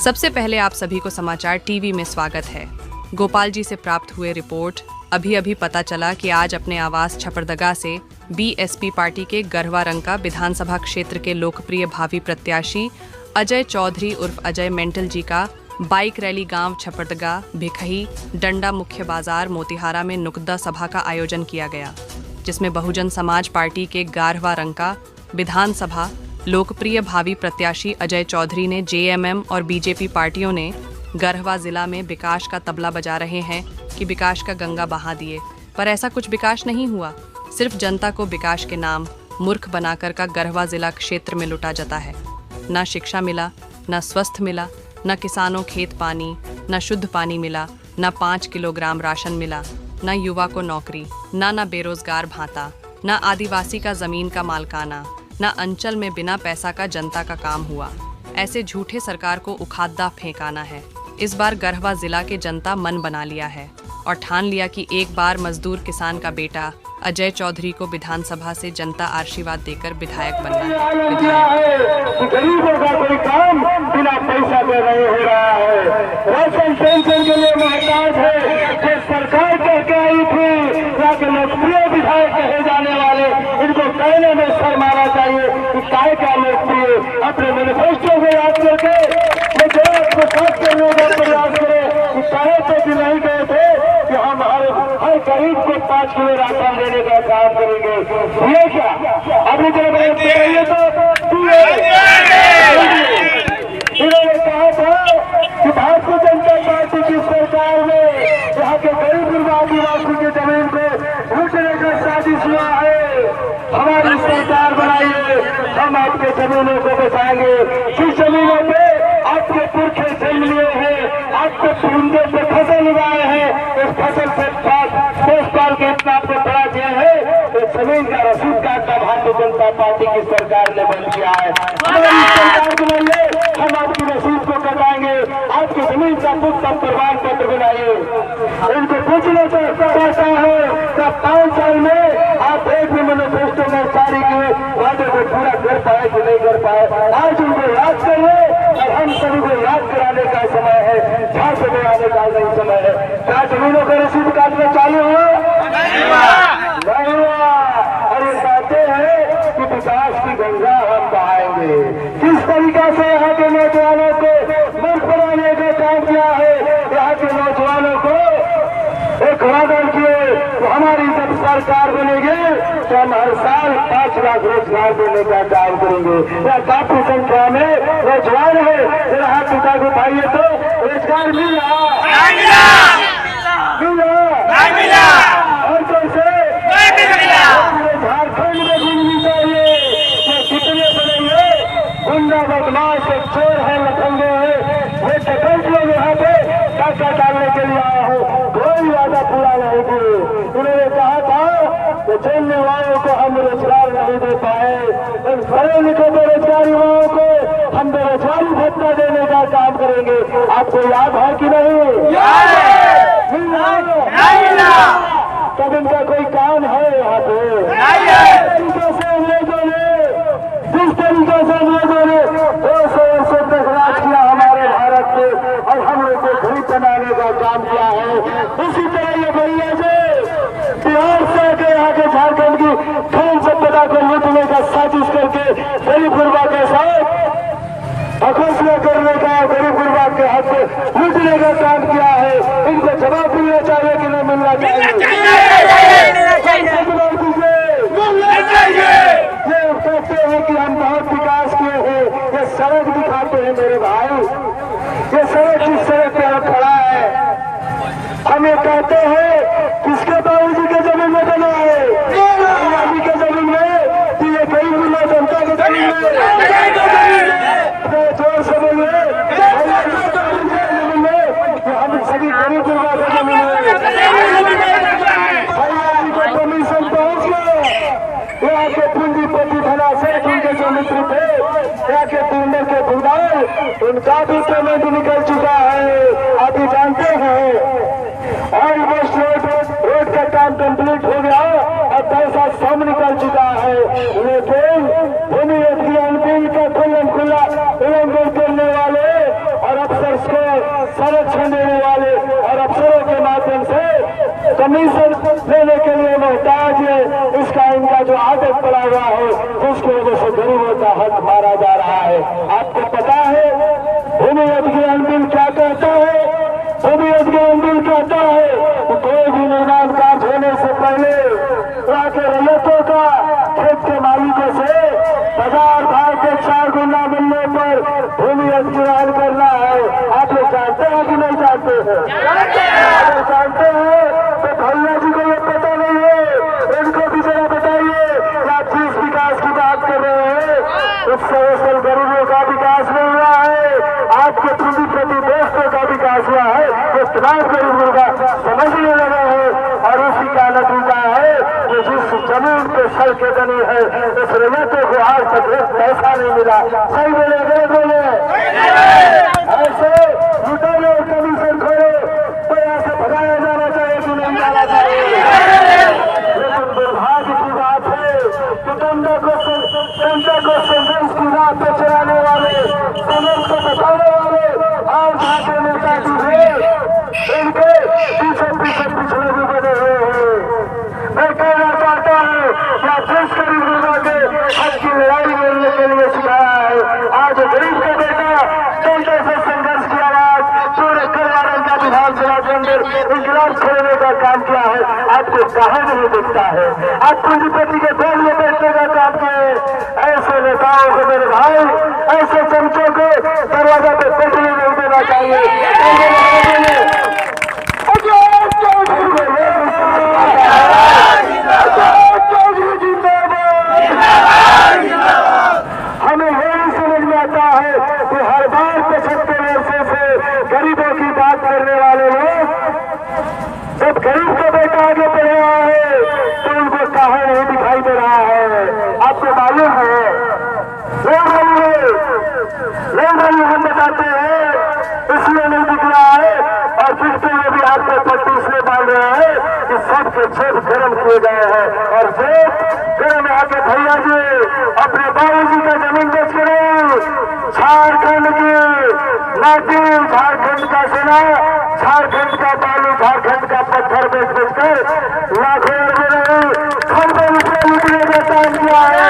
सबसे पहले आप सभी को समाचार टीवी में स्वागत है। गोपाल जी से प्राप्त हुए रिपोर्ट। अभी पता चला कि आज अपने आवास छपरदगा से बीएसपी पार्टी के गरवा रंका विधानसभा क्षेत्र के लोकप्रिय भावी प्रत्याशी अजय चौधरी उर्फ अजय मेंटल जी का बाइक रैली गांव छपरदगा, भिखही, डंडा मुख्य बाजार मोतिहारा में नुक्दा सभा का आयोजन किया गया, जिसमें बहुजन समाज पार्टी के गरवा रंका विधानसभा लोकप्रिय भावी प्रत्याशी अजय चौधरी ने जेएमएम और बीजेपी पार्टियों ने गरवा जिला में विकास का तबला बजा रहे हैं कि विकास का गंगा बहा दिए, पर ऐसा कुछ विकास नहीं हुआ। सिर्फ जनता को विकास के नाम मूर्ख बनाकर का गरवा जिला क्षेत्र में लुटा जाता है। न शिक्षा मिला, न स्वस्थ मिला, न किसानों खेत पानी, न शुद्ध पानी मिला, न 5 किलोग्राम राशन मिला, न युवा को नौकरी, न बेरोजगार भाता, न आदिवासी का जमीन का मालकाना, न अंचल में बिना पैसा का जनता का काम हुआ। ऐसे झूठे सरकार को उखाड़ा फेंकाना है। इस बार गरवा जिला के जनता मन बना लिया है और ठान लिया कि एक बार मजदूर किसान का बेटा अजय चौधरी को विधानसभा से जनता आशीर्वाद देकर विधायक बनना है। गरीबों का कोई काम बिना पैसा दे नहीं हो रहा है। राशन पेंशन के लिए मोहताज है। जो सरकार करके आई थी, जाके लोकप्रिय विधायक कहे जाने वाले, इनको कहने में शर्माना चाहिए कि काय क्या लोकप्रिय। अपने मैनिफेस्टो को याद करके को साफ करने का प्रयास करें कि चाहे तो नहीं गए थे कि हम हर गरीब को 5 किलो राशन देने का काम करेंगे। ये क्या अभी जब इन्होंने कहा था कि भारतीय जनता पार्टी की सरकार ने यहाँ के गरीब आदिवासी की जमीन को लूटने का साजिश हुआ है। हमारी सरकार बनाइए, हम आपके जमीनों को बचाएंगे। जिस जमीनों पे आपके पुरखे जन्म लिए हैं, आपके पुरंदे से फसल उगाए हैं, उस फसल से पोषपाल के इतना आपको बड़ा किया है, तो जमीन का रसीद काटना भारतीय जनता पार्टी की सरकार ने बंद किया है। हमारी सरकार बनाइए, हम आपकी रसीद को कटाएंगे, आपकी जमीन का पुख्ता प्रमाण पत्र बनाइए। इनको पूछने से कहता है कि 5 साल में आप एक भी मैनिफेस्टो में जारी किए वादे को पूरा कर पाए कि नहीं कर पाए। आज उनको याद करिए और हम सभी को याद कराने का समय है, झाड़ से आने का नहीं समय है। क्या जमीनों का रसीद काटना चालू हुआ? नहीं हुआ। और ये कहते हैं कि विकास की गंगा हम बहाएंगे। किस तरीका से यहाँ के नौजवानों को मूर्ख बनाने का काम किया है। यहाँ के नौजवानों को एक वादा किए तो हमारी जब सरकार बनेगी तो हम हर साल 5 लाख रोजगार देने का काम करेंगे। या काफी संख्या में नौजवान है, फिर हाथ उठा के उठाइए तो रोजगार मिल रहा और कैसे झारखंड में मिलनी चाहिए कि कितने बनेंगे गुंडा बदमाश चोर है, लखंगे है, वो डकैत लोग यहाँ पे टाका डालने के लिए आया हो, कोई वादा पूरा नहीं किए। उन्होंने कहा था कि चलने वालों को हम रोजगार नहीं दे पाए, पढ़े लिखे बेरोजगार युवाओं को हम बेरोजगारी भत्ता देने का काम करेंगे। आपको याद है कि नहीं? तब इनका कोई काम है यहाँ पे? जिस तरीके से हम लोगों ने 200 वर्षों तक राज किया हमारे भारत में और हम लोग को गरीब बनाने का काम किया है, उसी तरह ये भैया से बिहार से आके यहाँ के झारखंड की खनन संपदा को लूटने का साजिश करके गरीब गुरबा के साथ अखोसला करने का, गरीब गुरबा के हाथ से लूटने का काम किया है। इनको जवाब मिलना चाहिए कि नहीं मिलना चाहिए? ये कहते हैं कि हम बहुत विकास किए हैं, ये सड़क दिखाते हैं मेरे भाई। ये सड़क जिस सड़क पे खड़ा है, हम ये कहते हैं किसके बाबूजी के जमीन में बना है? आदमी के जमीन में कि ये गरीब गुरबा जनता के जमीन में? जोर से बोलिए, हम सभी गरीब गुरबा के जमीन कमीशन पहुंच गए। यहाँ के पूंजीपति धनाशय उनके जो मित्र थे, यहाँ के बिल्डर के भूदार, उनका भी पेमेंट निकल चुका है। आप ही जानते हैं ऑलमोस्ट रोड का काम कंप्लीट हो गया और पैसा सब निकल चुका है। लेकिन भूमि का खुला उल्लंघन करने वाले और अब इसका इनका जो आदत पड़ा हुआ है उसकी वजह से गरीबों का हक मारा जा रहा है। आपको पता है भूमि अधिग्रहण बिल क्या कहता है? भूमि अधिग्रहण बिल कहता है कि कोई भी निर्माण कार्य होने से पहले वहाँ के रैयतों का खेत के मालिकों से बाजार भाव के 4 गुना मिलने पर भूमि अधिग्रहण करना है। आप लोग जानते हैं कि नहीं जानते हैं? अगर जानते हैं तो भैया जी को ये पता नहीं है, इनको भी जरा बताइए कि आप जिस विकास की बात कर रहे हैं उससे असल गरीबों का विकास नहीं हुआ है, आपके पूंजीपति दोस्तों का विकास हुआ है। वो तमाम गरीबों का समझने लगे हैं और उसी का नतीजा है कि जिस जमीन पे सड़कें बनी है उस रैयतों को आज तक एक पैसा नहीं मिला। सही बोले गलत बोले? ऐसे लुटेरे कमीशन खोले तो यहाँ से भगाया जाना चाहिए कि नहीं जाना चाहिए? लेकिन दुर्भाग्य की बात है कि जनता को संघर्ष की राह पे चलाने वाले, संघर्ष को बचाने वाले आज भाजपा नेता भी है, इनके पीछे पीछे पिछले भी बने हुए हैं। मैं कहना चाहता हूँ क्या जिस गरीब लोगों के हक की लड़ाई लड़ने के लिए सिखाया है, आज गरीब का बेटा जनता से संघर्ष की आवाज पूरे कल्याण का विधानसभा के अंदर इंकलाब छोड़ने का काम किया है, आपको कहाँ नहीं दिखता है? आप पूंजीपति के दौर में बैठने का काम किए। ऐसे नेताओं को मेरे भाई, ऐसे चमचों को दरवाजा पे बैठने नहीं देना चाहिए। हमें यही समझ में आता है कि हर बार 75 वर्षों से गरीबों की बात करने वाले लोग जब गरीब का बेटा आगे बढ़ रहा है तो उनको कहाँ नहीं दिखाई दे रहा है। आपको मालूम है लोग हम बताते हैं इसलिए नहीं दिख रहा है और दिखते हुए भी आपको पट्टी इसलिए बांध रहे हैं कि सबके जेब गर्म किए गए हैं और जेब गर्म आके भैया जी अपने बाबूजी का जमीन बेच कर झारखंड की माटी, झारखंड का सोना, झारखंड का बालू, झारखंड का पत्थर बेच कर लाखों खरबों रुपये लूटने का काम किया है।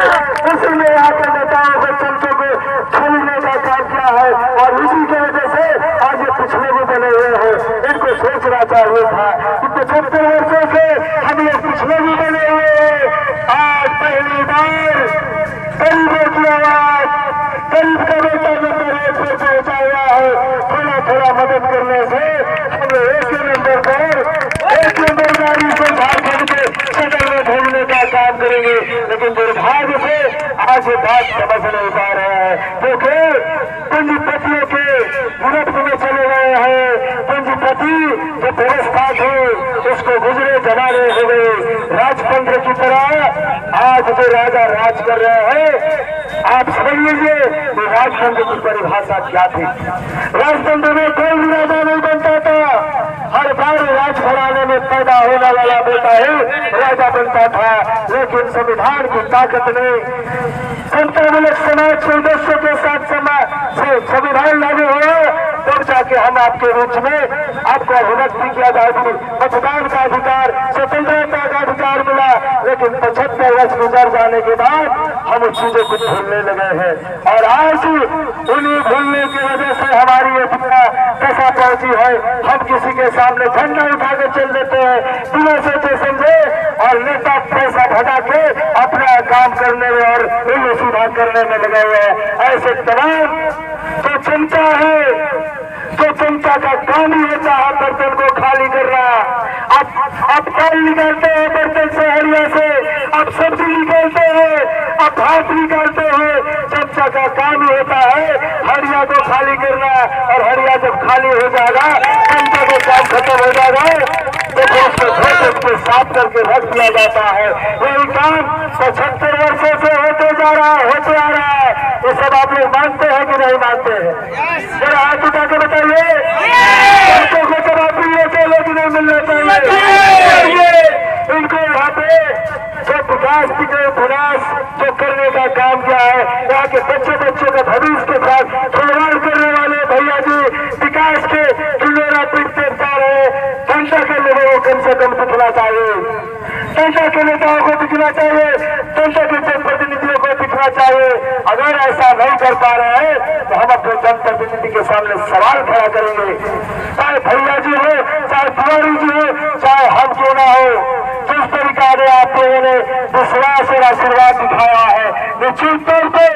इसीलिए यहाँ के नेताओं को चमचों को छूने का काम किया है और इसी की वजह से आज ये पिछले भी बने हुए हैं। इनको सोचना चाहिए था कि 75 वर्षों से हम लोग पिछले भी बने हुए हैं। आज पहली बार गरीबों की आवाज, गरीब का बेटा नंबर 1 पे पहुंचा हुआ है। थोड़ा थोड़ा मदद करने से हम एक नंबर पर एक नंबर गाड़ी से झारखंड के सदर में भेजने का काम करेंगे। लेकिन दुर्भाग्य से आज ये बात समझ नहीं पा रहे हैं क्योंकि पूंजीपतियों के गिरफ्त में चले गए हैं। पूंजीपति जो व्यवस्था थे उसको गुजरे जमाने हो गए। राजतंत्र की तरह आज जो राजा राज कर रहे हैं, आप समझ लीजिए कि राजतंत्र की परिभाषा क्या थी। राजतंत्र में कोई भी राजा नहीं बनता था, हर बार राज घराने में पैदा होने वाला बेटा ही राजा बनता था। लेकिन संविधान की ताकत ने संतुलित समाज के उद्देश्य के साथ संविधान लागू हुआ तब जाके हम आपके बीच में आपको अभिव्यक्ति की आजादी, मतदान का अधिकार, स्वतंत्रता का अधिकार मिला। लेकिन 75 वर्ष गुजर जाने के बाद हम उस चीजों को भूलने लगे हैं और आज उन्हीं भूलने की वजह से हमारी ये दुनिया कैसा पहुंची है। हम किसी के सामने झंडा उठा के चल देते हैं बिना सोचे समझे और नेता पैसा भगा के अपना काम करने में और उन्हें सीधा करने में लगे हुए हैं। ऐसे तमाम जो चमचा है, जो चमचा का काम ही होता है बर्तन को खाली करना। आप पानी निकालते हैं बर्तन से, हड़िया से, आप सब्जी निकालते हैं, आप भात निकालते हैं। चमचा का काम ही होता है हड़िया को खाली करना और हड़िया जब खाली हो जाएगा, चमचा को काम खत्म हो जाएगा तो फिर उसको साफ करके रख दिया जाता है। यही काम 75 वर्षों से होते जा रहा है, होते आ रहा है। ये सब आप लोग मानते हैं कि नहीं मानते हैं? जरा हाथ उठा के बताइए। बच्चों को जवाब दिए थे लेकिन नहीं मिलना चाहिए। इनको यहाँ पे जो विकास के विनाश जो करने का काम किया है, यहाँ के बच्चों का भविष्य के साथ खिलवाड़ करने वाले भैया जी विकास के किलोरा पीटते जा रहे। जनता के लोगों को कम से कम दिखना चाहिए। जनता के नेताओं को दिखना चाहिए, जनता के जनप्रतिनिधियों को दिखना चाहिए। अगर ऐसा नहीं कर पा रहे हैं तो हम अपने जनप्रतिनिधि के सामने सवाल खड़ा करेंगे। चाहे भैया जी हो, चाहे तिवारी जी हो, चाहे हम क्यों ना हो, जिस तरीका से आप लोगों ने विश्वास और आशीर्वाद दिखाया है, निश्चित तौर पर